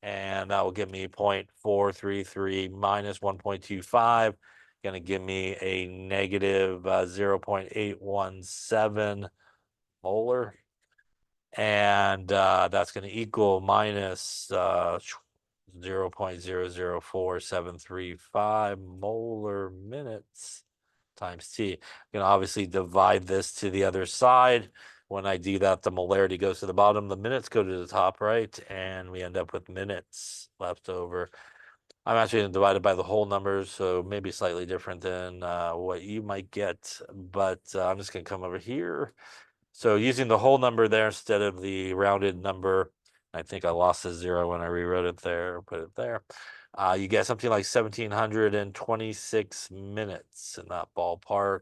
A: and that will give me 0.433 minus 1.25, going to give me a negative 0.817 molar. And that's going to equal minus 0.004735 molar minutes times T. I'm going to obviously divide this to the other side. When I do that, the molarity goes to the bottom, the minutes go to the top, right? And we end up with minutes left over. I'm actually going to divide it by the whole numbers, so maybe slightly different than what you might get. But I'm just going to come over here. So using the whole number there instead of the rounded number, I think I lost a zero when I rewrote it there, put it there. You get something like 1,726 minutes in that ballpark,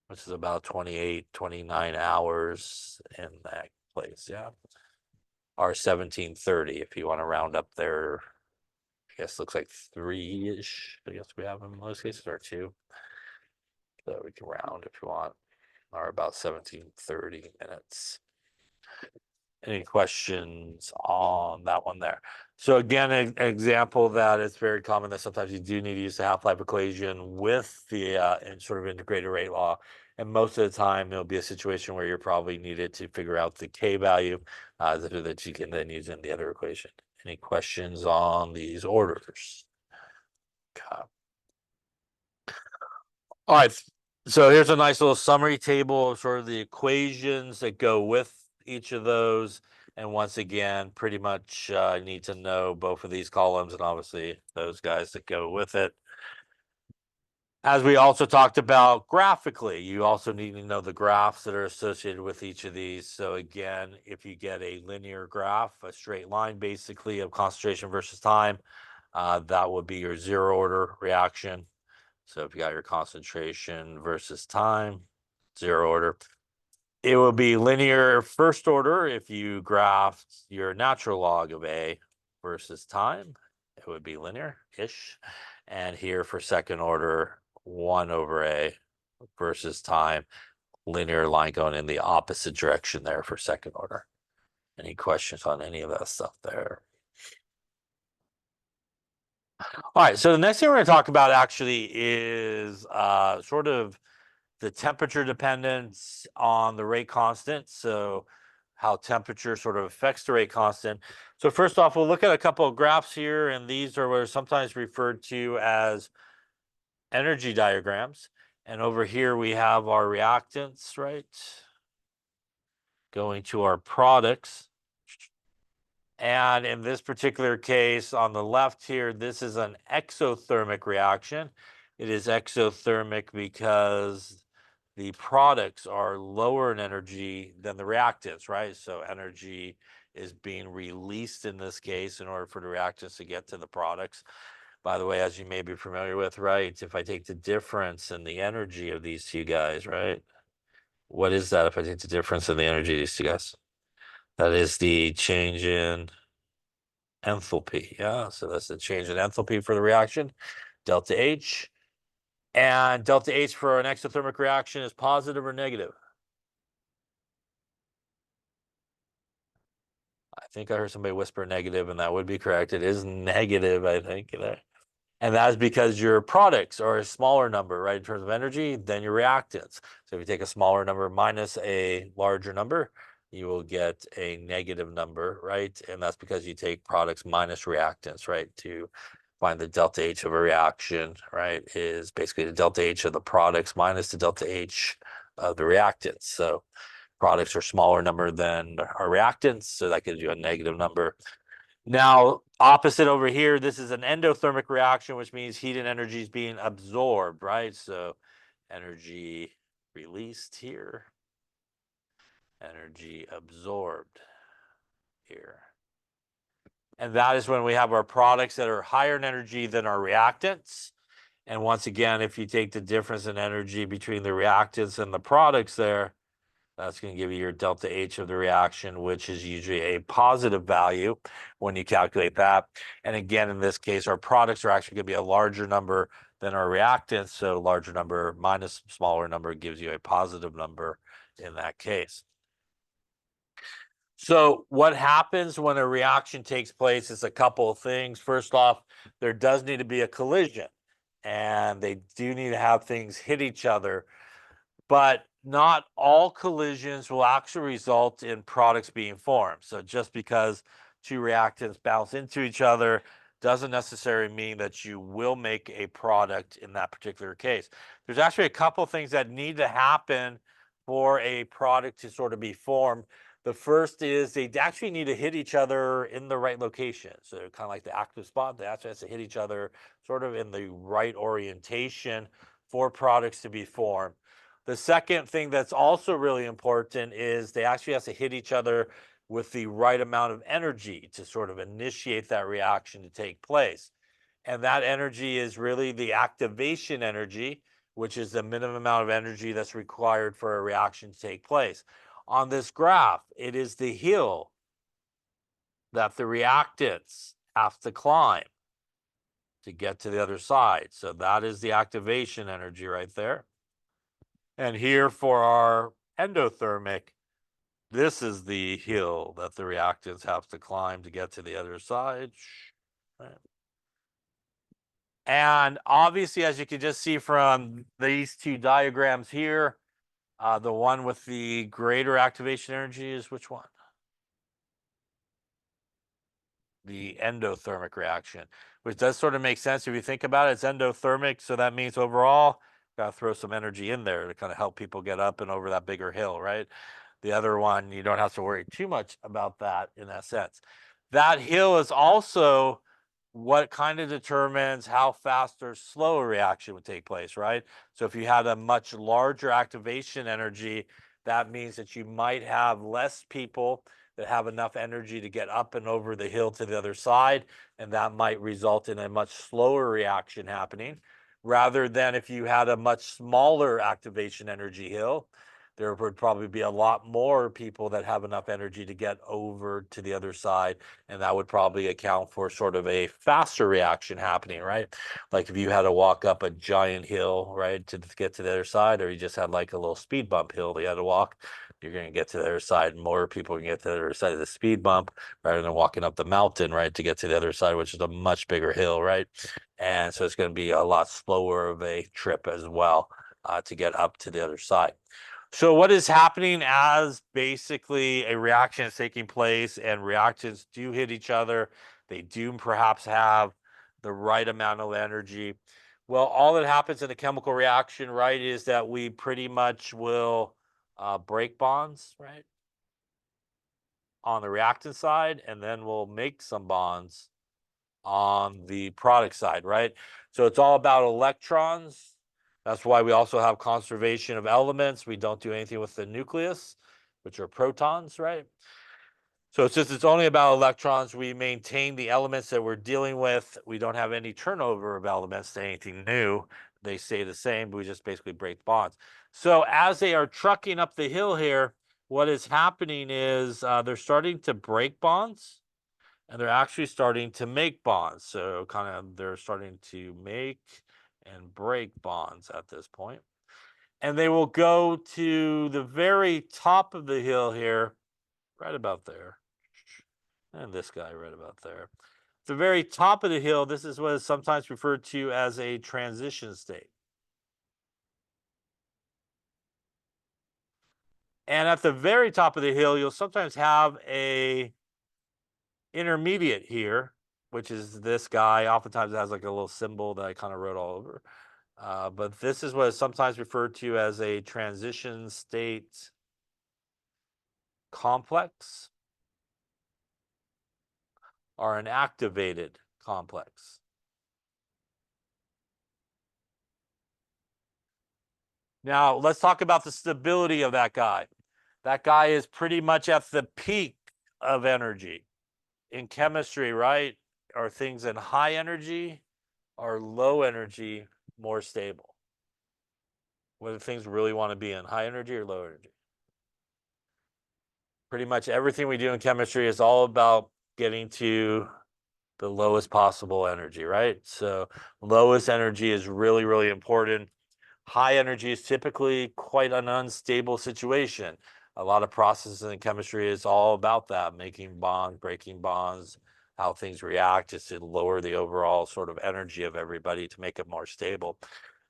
A: which is about 28, 29 hours in that place, yeah. Or 1,730 if you want to round up there. I guess looks like 3-ish. I guess we have in most cases, or 2. So we can round if you want, or about 1,730 minutes. Any questions on that one there? So again, an example that it's very common that sometimes you do need to use the half-life equation with the sort of integrated rate law. And most of the time, there'll be a situation where you're probably needed to figure out the K value that you can then use in the other equation. Any questions on these orders? Okay. All right. So here's a nice little summary table of sort of the equations that go with each of those. And once again, pretty much need to know both of these columns and obviously those guys that go with it. As we also talked about graphically, you also need to know the graphs that are associated with each of these. So again, if you get a linear graph, a straight line basically of concentration versus time, that would be your zero order reaction. So if you got your concentration versus time, zero order. It will be linear first order if you graphed your natural log of A versus time. It would be linear-ish. And here for second order, 1 over A versus time, linear line going in the opposite direction there for second order. Any questions on any of that stuff there? All right, so the next thing we're going to talk about actually is sort of the temperature dependence on the rate constant. So how temperature sort of affects the rate constant. So first off, we'll look at a couple of graphs here, and these are what are sometimes referred to as energy diagrams. And over here we have our reactants, right? Going to our products. And in this particular case, on the left here, this is an exothermic reaction. It is exothermic because the products are lower in energy than the reactants, right? So energy is being released in this case in order for the reactants to get to the products. By the way, as you may be familiar with, right, if I take the difference in the energy of these two guys, right? What is that if I take the difference in the energy of these two guys? That is the change in enthalpy. Yeah, so that's the change in enthalpy for the reaction, delta H. And delta H for an exothermic reaction is positive or negative? I think I heard somebody whisper negative, and that would be correct. It is negative, I think. And that is because your products are a smaller number, right, in terms of energy than your reactants. So if you take a smaller number minus a larger number, you will get a negative number, right? And that's because you take products minus reactants, right, to find the delta H of a reaction, right, is basically the delta H of the products minus the delta H of the reactants. So products are smaller number than our reactants, so that gives you a negative number. Now, opposite over here, this is an endothermic reaction, which means heat and energy is being absorbed, right? So energy released here, energy absorbed here. And that is when we have our products that are higher in energy than our reactants. And once again, if you take the difference in energy between the reactants and the products there, that's going to give you your delta H of the reaction, which is usually a positive value when you calculate that. And again, in this case, our products are actually going to be a larger number than our reactants. So larger number minus smaller number gives you a positive number in that case. So what happens when a reaction takes place is a couple of things. First off, there does need to be a collision, and they do need to have things hit each other. But not all collisions will actually result in products being formed. So just because two reactants bounce into each other doesn't necessarily mean that you will make a product in that particular case. There's actually a couple of things that need to happen for a product to sort of be formed. The first is they actually need to hit each other in the right location. So kind of like the active spot, they actually have to hit each other sort of in the right orientation for products to be formed. The second thing that's also really important is they actually have to hit each other with the right amount of energy to sort of initiate that reaction to take place. And that energy is really the activation energy, which is the minimum amount of energy that's required for a reaction to take place. On this graph, it is the hill that the reactants have to climb to get to the other side. So that is the activation energy right there. And here for our endothermic, this is the hill that the reactants have to climb to get to the other side. Right. And obviously, as you can just see from these two diagrams here, the one with the greater activation energy is which one? The endothermic reaction, which does sort of make sense if you think about it. It's endothermic, so that means overall, got to throw some energy in there to kind of help people get up and over that bigger hill, right? The other one, you don't have to worry too much about that in that sense. That hill is also what kind of determines how fast or slow a reaction would take place, right? So if you had a much larger activation energy, that means that you might have less people that have enough energy to get up and over the hill to the other side, and that might result in a much slower reaction happening, rather than if you had a much smaller activation energy hill, there would probably be a lot more people that have enough energy to get over to the other side, and that would probably account for sort of a faster reaction happening, right? Like if you had to walk up a giant hill, right, to get to the other side, or you just had like a little speed bump hill that you had to walk, you're going to get to the other side. More people can get to the other side of the speed bump rather than walking up the mountain, right, to get to the other side, which is a much bigger hill, right? And so it's going to be a lot slower of a trip as well to get up to the other side. So what is happening as basically a reaction is taking place and reactions do hit each other? They do perhaps have the right amount of energy. Well, all that happens in a chemical reaction, right, is that we pretty much will break bonds, right, on the reactant side, and then we'll make some bonds on the product side, right? So it's all about electrons. That's why we also have conservation of elements. We don't do anything with the nucleus, which are protons, right? So since it's only about electrons, we maintain the elements that we're dealing with. We don't have any turnover of elements to anything new. They stay the same, but we just basically break bonds. So as they are trucking up the hill here, what is happening is they're starting to break bonds and they're actually starting to make bonds. So kind of they're starting to make and break bonds at this point. And they will go to the very top of the hill here, right about there. And this guy right about there. The very top of the hill, this is what is sometimes referred to as a transition state. And at the very top of the hill, you'll sometimes have a intermediate here, which is this guy. Oftentimes it has like a little symbol that I kind of wrote all over. But this is what is sometimes referred to as a transition state complex or an activated complex. Now, let's talk about the stability of that guy. That guy is pretty much at the peak of energy. In chemistry, right? Are things in high energy or low energy more stable? Whether things really want to be in high energy or low energy. Pretty much everything we do in chemistry is all about getting to the lowest possible energy, right? So lowest energy is really, really important. High energy is typically quite an unstable situation. A lot of processes in chemistry is all about that, making bonds, breaking bonds, how things react, just to lower the overall sort of energy of everybody to make it more stable.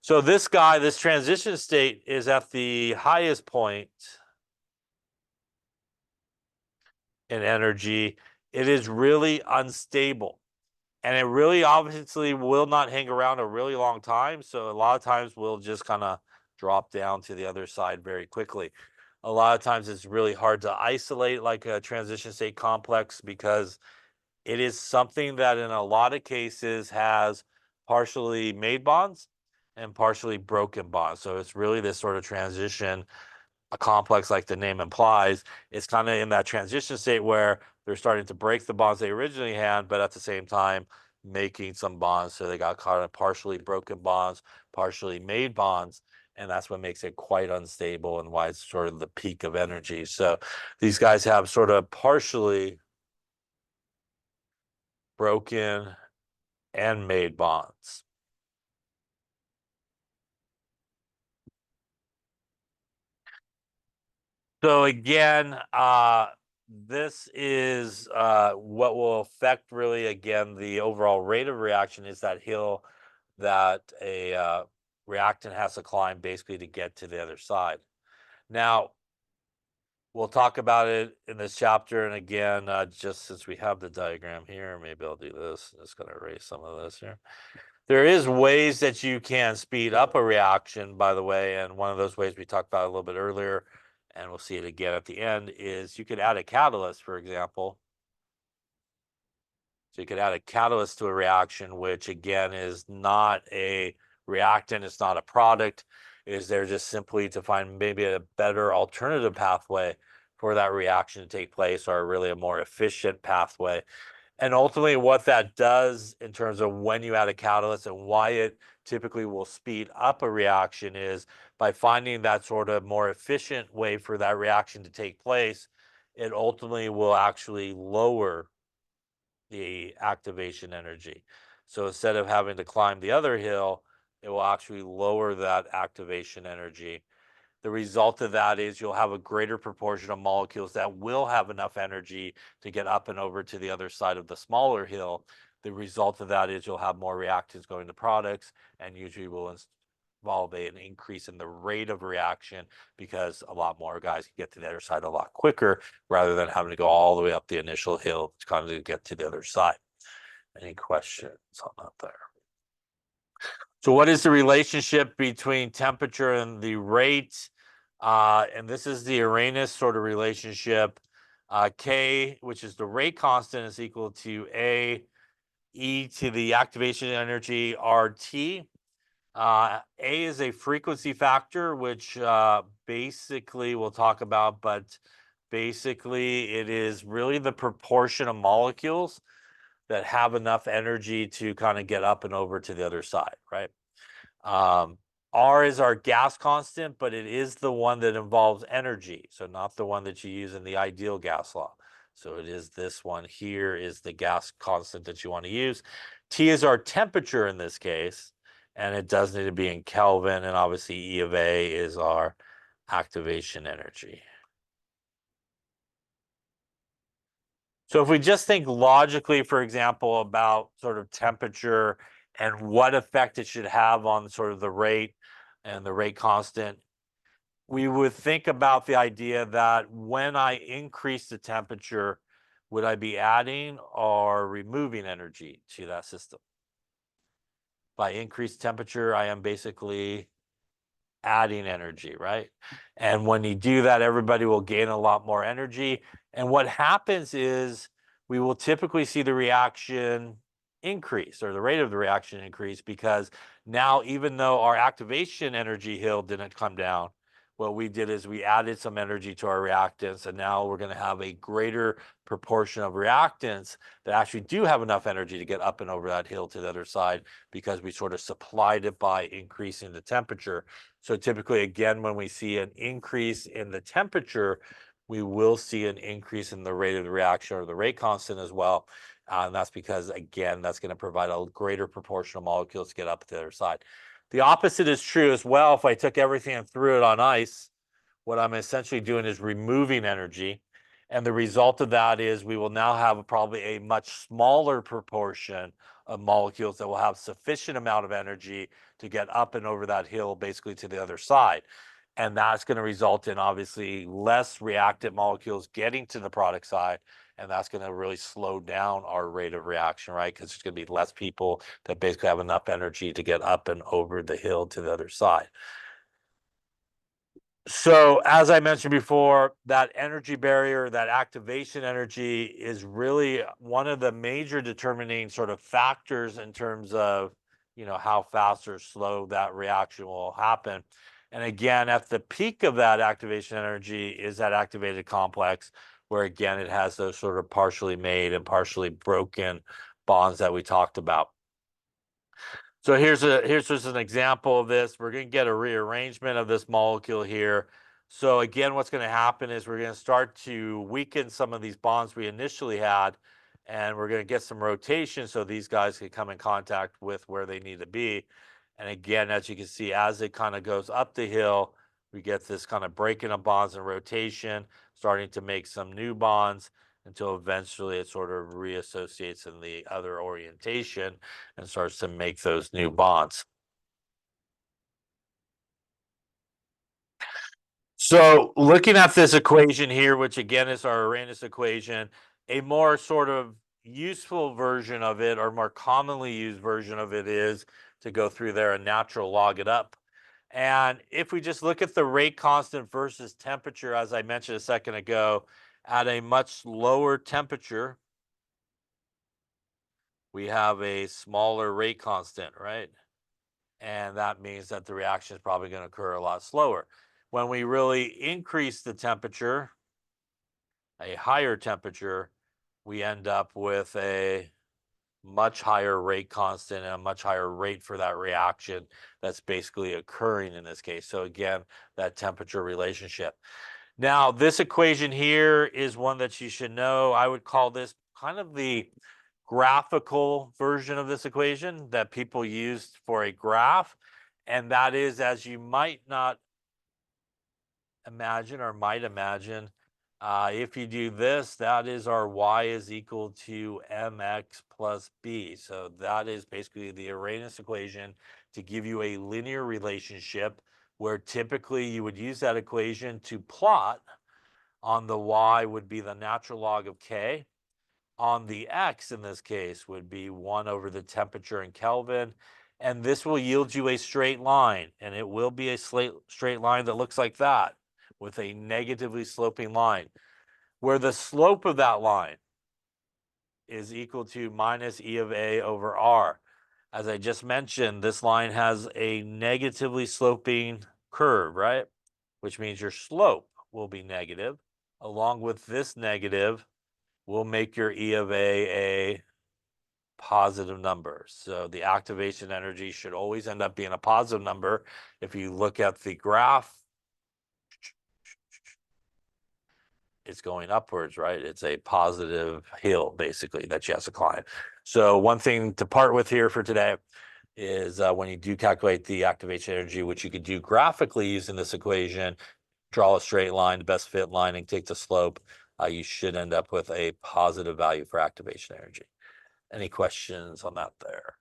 A: So this guy, this transition state is at the highest point in energy. It is really unstable. And it really obviously will not hang around a really long time. So a lot of times we'll just kind of drop down to the other side very quickly. A lot of times it's really hard to isolate like a transition state complex because it is something that in a lot of cases has partially made bonds and partially broken bonds. So it's really this sort of transition a complex, like the name implies, is kind of in that transition state where they're starting to break the bonds they originally had, but at the same time making some bonds. So they got caught in partially broken bonds, partially made bonds, and that's what makes it quite unstable and why it's sort of the peak of energy. So these guys have sort of partially broken and made bonds. So again, this is what will affect really, again, the overall rate of reaction is that hill that a reactant has to climb basically to get to the other side. Now, we'll talk about it in this chapter. And again, just since we have the diagram here, maybe I'll do this. I'm just going to erase some of this here. There is ways that you can speed up a reaction, by the way, and one of those ways we talked about a little bit earlier, and we'll see it again at the end, is you could add a catalyst, for example. So you could add a catalyst to a reaction, which again is not a reactant, it's not a product. Is there just simply to find maybe a better alternative pathway for that reaction to take place, or really a more efficient pathway. And ultimately, what that does in terms of when you add a catalyst and why it typically will speed up a reaction is by finding that sort of more efficient way for that reaction to take place, it ultimately will actually lower the activation energy. So instead of having to climb the other hill, it will actually lower that activation energy. The result of that is you'll have a greater proportion of molecules that will have enough energy to get up and over to the other side of the smaller hill. The result of that is you'll have more reactants going to products, and usually will involve an increase in the rate of reaction because a lot more guys can get to the other side a lot quicker rather than having to go all the way up the initial hill to kind of get to the other side. Any questions on that there? So what is the relationship between temperature and the rate? And this is the Arrhenius sort of relationship. K, which is the rate constant, is equal to A e to the activation energy RT. A is a frequency factor, which basically we'll talk about, but basically it is really the proportion of molecules that have enough energy to kind of get up and over to the other side, right? R is our gas constant, but it is the one that involves energy, so not the one that you use in the ideal gas law. So it is this one here is the gas constant that you want to use. T is our temperature in this case, and it does need to be in Kelvin, and obviously E of A is our activation energy. So if we just think logically, for example, about sort of temperature and what effect it should have on sort of the rate and the rate constant, we would think about the idea that when I increase the temperature, would I be adding or removing energy to that system? By increased temperature, I am basically adding energy, right? And when you do that, everybody will gain a lot more energy. And what happens is we will typically see the reaction increase, or the rate of the reaction increase, because now, even though our activation energy hill didn't come down, what we did is we added some energy to our reactants, and now we're going to have a greater proportion of reactants that actually do have enough energy to get up and over that hill to the other side, because we sort of supplied it by increasing the temperature. So typically, again, when we see an increase in the temperature, we will see an increase in the rate of the reaction, or the rate constant as well. And that's because, again, that's going to provide a greater proportion of molecules to get up to the other side. The opposite is true as well. If I took everything and threw it on ice, what I'm essentially doing is removing energy. And the result of that is we will now have probably a much smaller proportion of molecules that will have sufficient amount of energy to get up and over that hill, basically to the other side. And that's going to result in obviously less reactant molecules getting to the product side. And that's going to really slow down our rate of reaction, right? Because there's going to be less people that basically have enough energy to get up and over the hill to the other side. So as I mentioned before, that energy barrier, that activation energy, is really one of the major determining sort of factors in terms of, how fast or slow that reaction will happen. And again, at the peak of that activation energy is that activated complex, where again, it has those sort of partially made and partially broken bonds that we talked about. So here's just an example of this. We're going to get a rearrangement of this molecule here. So again, what's going to happen is we're going to start to weaken some of these bonds we initially had, and we're going to get some rotation so these guys can come in contact with where they need to be. And again, as you can see, as it kind of goes up the hill, we get this kind of breaking of bonds and rotation, starting to make some new bonds until eventually it sort of reassociates in the other orientation and starts to make those new bonds. So looking at this equation here, which again is our Arrhenius equation, a more sort of useful version of it, or more commonly used version of it, is to go through there and natural log it up. And if we just look at the rate constant versus temperature, as I mentioned a second ago, at a much lower temperature, we have a smaller rate constant, right? And that means that the reaction is probably going to occur a lot slower. When we really increase the temperature, a higher temperature, we end up with a much higher rate constant and a much higher rate for that reaction that's basically occurring in this case. So again, that temperature relationship. Now, this equation here is one that you should know. I would call this kind of the graphical version of this equation that people use for a graph. And that is, as you might not imagine or might imagine, if you do this, that is our y is equal to mx plus b. So that is basically the Arrhenius equation to give you a linear relationship, where typically you would use that equation to plot. On the y would be the natural log of k. On the x in this case would be 1 over the temperature in Kelvin. And this will yield you a straight line. And it will be a straight line that looks like that, with a negatively sloping line, where the slope of that line is equal to minus E of A over R. As I just mentioned, this line has a negatively sloping curve, right? Which means your slope will be negative. Along with this negative, will make your E of a positive number. So the activation energy should always end up being a positive number. If you look at the graph, it's going upwards, right? It's a positive hill, basically, that you have to climb. So one thing to part with here for today is when you do calculate the activation energy, which you could do graphically using this equation, draw a straight line, the best fit line, and take the slope, you should end up with a positive value for activation energy. Any questions on that there?